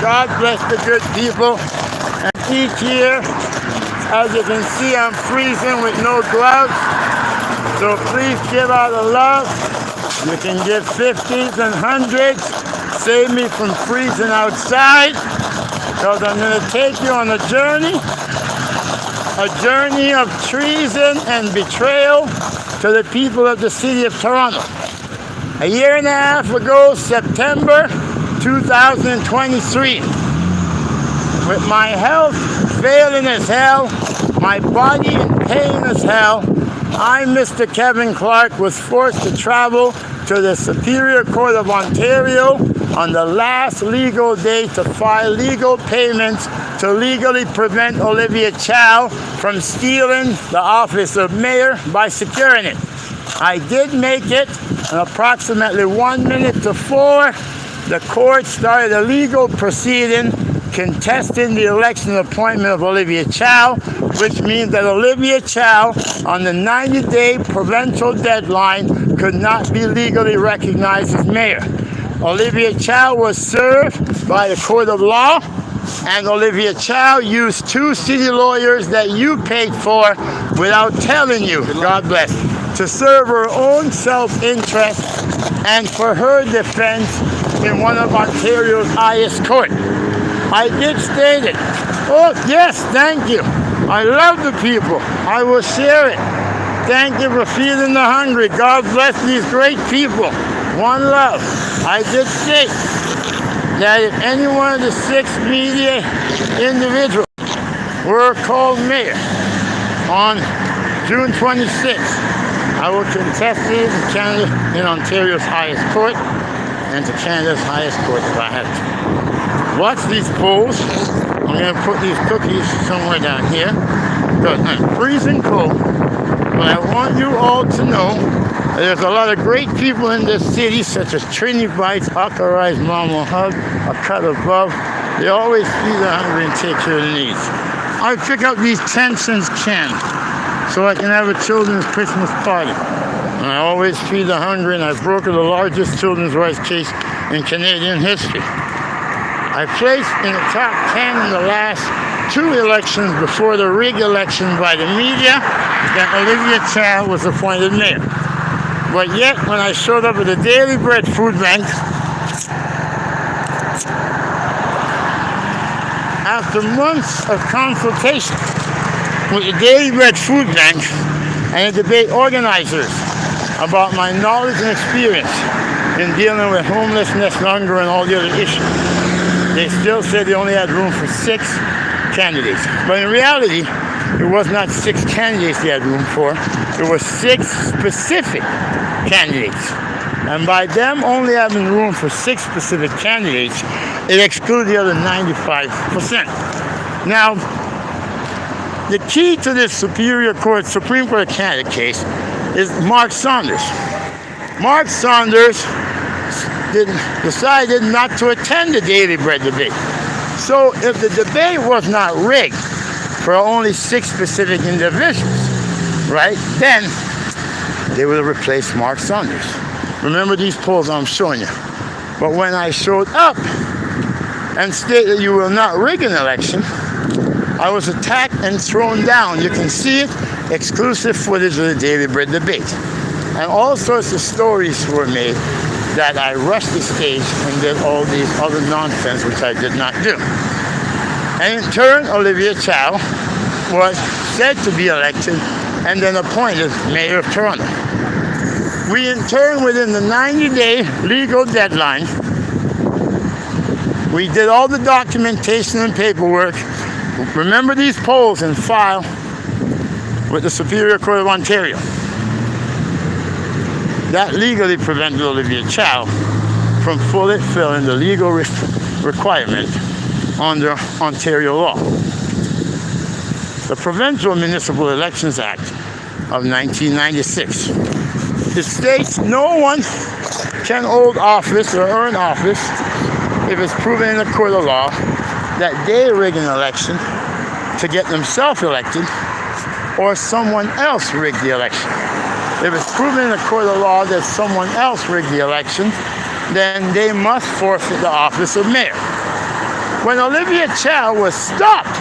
God bless the good people. And each year, as you can see, I'm freezing with no gloves. So please give out the love. You can give 50s and 100s. Save me from freezing outside. Because I'm going to take you on a journey of treason and betrayal to the people of the city of Toronto. A year and a half ago, September 2023, with my health failing as hell, my body in pain as hell, I, Mr. Kevin Clarke, was forced to travel to the Superior Court of Ontario on the last legal day to file legal payments to legally prevent Olivia Chow from stealing the office of mayor by securing it. I did make it, and approximately 1 minute to 4, the court started a legal proceeding contesting the election appointment of Olivia Chow, which means that Olivia Chow, on the 90-day provincial deadline, could not be legally recognized as mayor. Olivia Chow was served by the court of law, and Olivia Chow used 2 city lawyers that you paid for without telling you, God bless, to serve her own self-interest and for her defense in one of Ontario's highest court. I did state it. Oh, yes, thank you. I love the people. I will share it. Thank you for feeding the hungry. God bless these great people. One love. I did state that if any one of the 6 media individuals were called mayor on June 26th, I will contest it in Canada, in Ontario's highest court, and to Canada's highest court if I have to. Watch these polls. I'm going to put these cookies somewhere down here because I'm freezing cold. But I want you all to know that there's a lot of great people in this city, such as Trinity Bites, Authorized Mama Hug, A Cut Above. They always feed the hungry and take care of the needs. I pick up these 10-cent cans so I can have a children's Christmas party. And I always feed the hungry, and I've broken the largest children's rights case in Canadian history. I placed in the top 10 in the last 2 elections before the rigged election by the media that Olivia Chow was appointed mayor. But yet, when I showed up at the Daily Bread Food Bank, after months of consultation with the Daily Bread Food Bank and the debate organizers about my knowledge and experience in dealing with homelessness, hunger, and all the other issues, they still said they only had room for 6 candidates. But in reality, it was not 6 candidates they had room for. It was 6 specific candidates. And by them only having room for 6 specific candidates, it excluded the other 95%. Now, the key to this Supreme Court of Canada case is Mark Saunders. Mark Saunders decided not to attend the Daily Bread debate. So if the debate was not rigged for only 6 specific individuals, right, then they would have replaced Mark Saunders. Remember these polls I'm showing you. But when I showed up and stated you will not rig an election, I was attacked and thrown down. You can see it, exclusive footage of the Daily Bread debate. And all sorts of stories were made that I rushed the stage and did all these other nonsense, which I did not do. And in turn, Olivia Chow was said to be elected and then appointed mayor of Toronto. We in turn, within the 90-day legal deadline, we did all the documentation and paperwork. Remember these polls and file with the Superior Court of Ontario. That legally prevented Olivia Chow from fully filling the legal requirement under Ontario law. The Provincial Municipal Elections Act of 1996. It states no one can hold office or earn office if it's proven in the court of law that they rigged an election to get themselves elected or someone else rigged the election. If it's proven in the court of law that someone else rigged the election, then they must forfeit the office of mayor. when Olivia Chow was stopped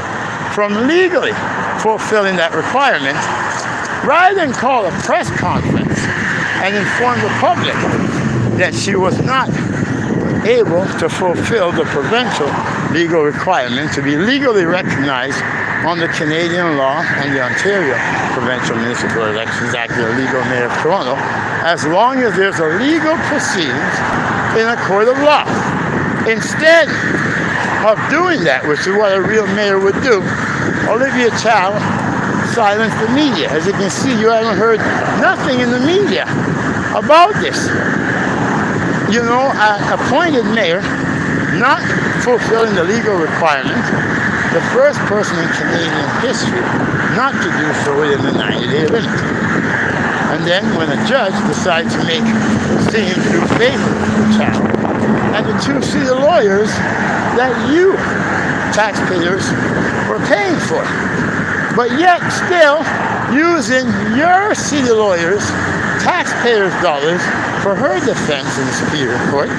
from legally fulfilling that requirement, rather than call a press conference and inform the public that she was not able to fulfill the provincial legal requirement to be legally recognized under Canadian law and the Ontario Provincial Municipal Elections Act, the legal mayor of Toronto, as long as there's a legal proceedings in a court of law. Instead of doing that, which is what a real mayor would do, Olivia Chow silenced the media. As you can see, you haven't heard nothing in the media about this. You know, an appointed mayor not fulfilling the legal requirement, the first person in Canadian history not to do so within the 90-day limit. And then when a judge decides to make seem to favor Chow and the two city lawyers that you, taxpayers, were paying for, but yet still using your city lawyers, taxpayers' dollars, for her defense in the Superior Court,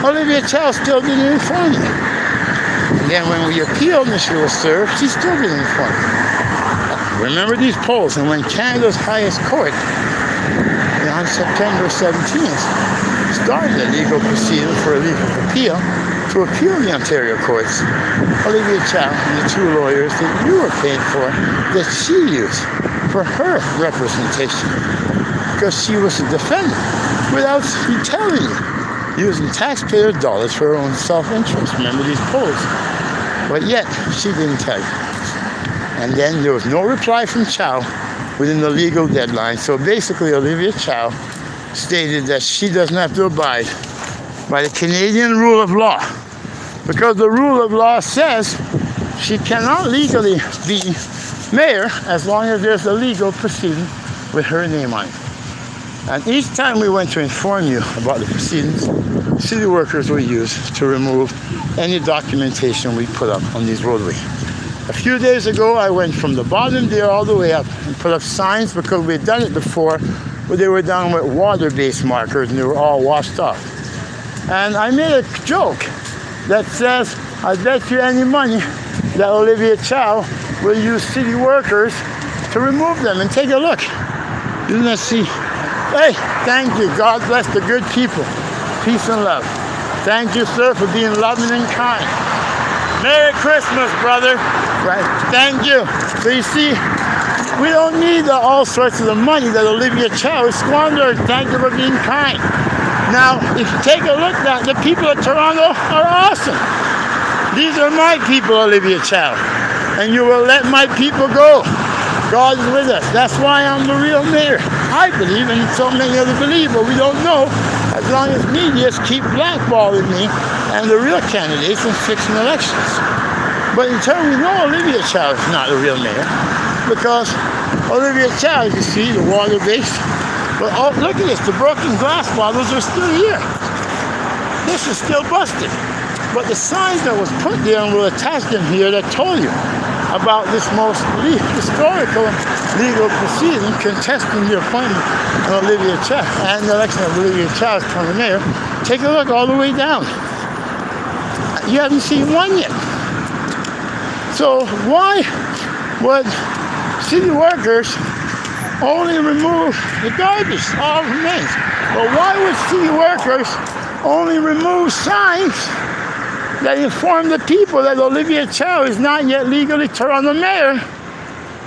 Olivia Chow still didn't inform you. And then when we appealed and she was served, she still didn't inform you. Remember these polls, and when Canada's highest court, on September 17th, started a legal proceeding for a legal appeal to appeal the Ontario courts, Olivia Chow and the two lawyers that you were paying for, that she used for her representation, because she was a defendant, without telling you, using taxpayer dollars for her own self-interest. Remember these polls. But yet, she didn't tell you. And then there was no reply from Chow within the legal deadline. So basically, Olivia Chow stated that she doesn't have to abide by the Canadian rule of law, because the rule of law says she cannot legally be mayor as long as there's a legal proceeding with her name on it. And each time we went to inform you about the proceedings, city workers were used to remove any documentation we put up on these roadways. A few days ago, I went from the bottom there all the way up and put up signs, because we had done it before, but they were done with water-based markers and they were all washed off. And I made a joke that says, I bet you any money that Olivia Chow will use city workers to remove them. And take a look. Didn't I see? Hey, thank you. God bless the good people. Peace and love. Thank you, sir, for being loving and kind. Merry Christmas, brother. Right. Thank you. So you see, we don't need all sorts of the money that Olivia Chow has squandered. Thank you for being kind. Now, if you take a look at the people of Toronto are awesome. These are my people, Olivia Chow. And you will let my people go. God is with us. That's why I'm the real mayor. I believe, and so many others believe, but we don't know, as long as media keep blackballing me and the real candidates in fixing elections. But in turn, we know Olivia Chow is not the real mayor, because Olivia Chow, you see, the water-based, but oh, look at this, the broken glass bottles are still here. This is still busted. But the signs that was put there and were attached in here that told you about this most historical legal proceeding contesting the appointment of Olivia Chow and the election of Olivia Chow as county mayor. Take a look all the way down. You haven't seen one yet. So why would city workers only remove the garbage, all remains? But why would city workers only remove signs that inform the people that Olivia Chow is not yet legally Toronto mayor,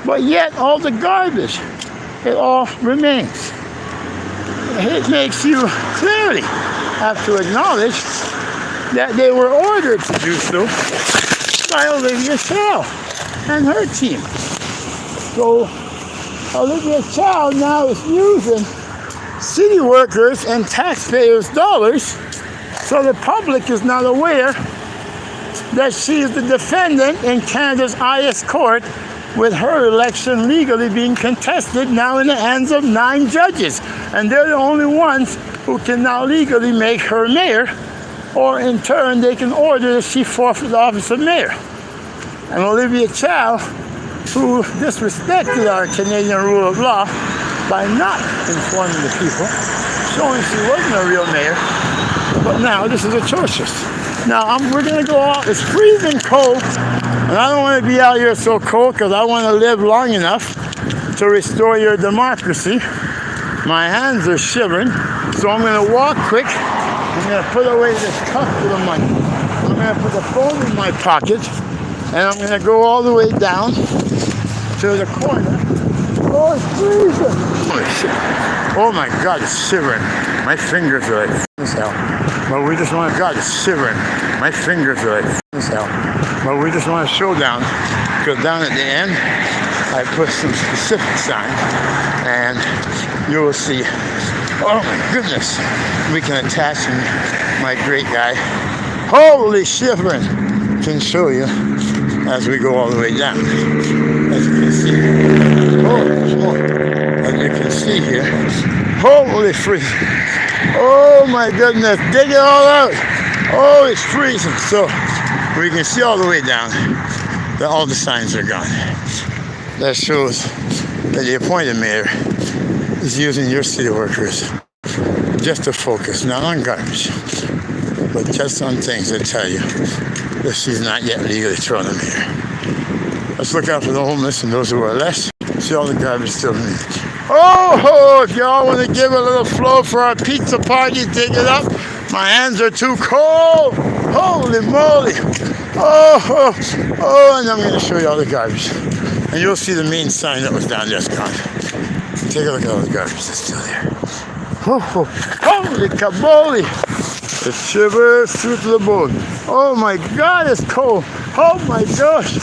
but yet all the garbage, it all remains? It makes you clearly have to acknowledge that they were ordered to do so by Olivia Chow and her team. So Olivia Chow now is using city workers and taxpayers' dollars, so the public is not aware that she is the defendant in Canada's highest court, with her election legally being contested now in the hands of 9 judges. And they're the only ones who can now legally make her mayor, or in turn they can order that she forfeit the office of mayor. And Olivia Chow, who disrespected our Canadian rule of law by not informing the people, showing she wasn't a real mayor, But now this is atrocious. Now we're gonna go out. It's freezing cold, and I don't want to be out here so cold because I want to live long enough to restore your democracy. My hands are shivering, so I'm gonna walk quick. I'm gonna put away this cup full of money. I'm gonna put the phone in my pocket, and I'm gonna go all the way down to the corner. Oh, it's freezing! Oh my God, it's shivering. My fingers are like as hell. But we just want to, God, it's shivering. My fingers are like as hell. But we just want to show down, because down at the end, I put some specifics on, and you will see, oh my goodness, we can attach my great guy. Holy shivering! Can show you as we go all the way down. As you can see, as you can see here, holy freezing. Oh my goodness, dig it all out. Oh, it's freezing. So we can see all the way down that all the signs are gone. That shows that the appointed mayor is using your city workers just to focus, not on garbage, but just on things that tell you that she's not yet legally thrown in here. Let's look out for the homeless and those who are less. See all the garbage still in there. Oh, if y'all want to give a little flow for our pizza party, dig it up. My hands are too cold. Holy moly. Oh, and I'm going to show you all the garbage. And you'll see the main sign that was down there is gone. Take a look at all the garbage that's still there. Holy caboli. It shivers through to the bone. Oh my God, it's cold. Oh my gosh.